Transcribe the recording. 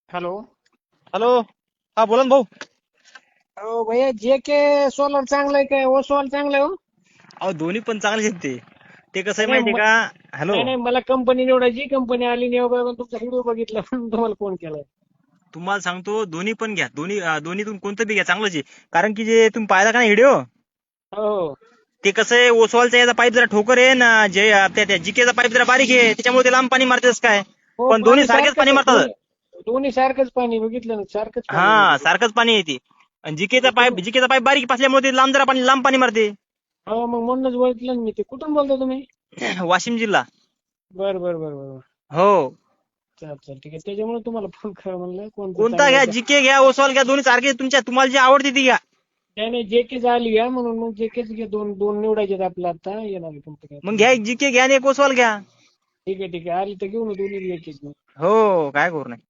Hello. Hello. हा बोला ना भाऊ. अहो भैया, जे के सोलर चांगलं आहे काय ओसवाल चांगलं आहे हो? अहो दोन्ही पण चांगले आहेत ते. ते कसं आहे नाही माहितीये का? हॅलो. नाही नाही, मला कंपनी निवडायची. कंपनी आली नाही बघा, तुमचा व्हिडिओ बघितला म्हणून तुम्हाला फोन केलाय. तुम्हाला सांगतो दोन्ही पण घ्या. दोन्हीतून कोणतं बी घ्या, चांगलंच आहे. कारण की जे तुम्ही पाहिला का नाही व्हिडिओ, हो हो. ते कसं आहे, ओसवालचा याचा पाईप जरा ठोकर आहे ना, जे त्या जिकेचा पाईप जरा बारीक आहे, त्याच्यामुळे ते लांब पाणी मारतेस काय. हो, पण दोन्ही पाणी सारखेच सारखंच पाणी आहे. मारतात. दोन्ही दोन्ही सारखंच पाणी बघितलं ना, सारखंच पाणी हा, बघितलं. सारखंच पाणी येते. आणि म्हणजे जिकेचा पाईप बारीक असल्यामुळे ते लांब जरा पाणी लांब पाणी मारते. हो, मग म्हणूनच ओळखलं ना मी. ते कुठून बोलता तुम्ही? वाशिम जिल्हा. बर बर बर बर. हो. चल चल, ठीक आहे. त्याच्यामुळे तुम्हाला फोन करा म्हणलं, कोणतं कोणता चांगलं घ्या, आहे का. जिके घ्या, ओसवाल घ्या, दोन्ही सारखे तुम्हाला जे आवडते ती घ्या. नाही नाही, जे के आली घ्या, म्हणून मग जे केच घ्या. दोन दोन निवडायचे आपलं, आता येणार आहे तुमचं काय मग घ्या, तर. एक जिके घ्या आणि एक ओसवाल घ्या. ठीक आहे ठीक आहे, आली तर घेऊन दोन्ही एक एक. हो, काय करू नये.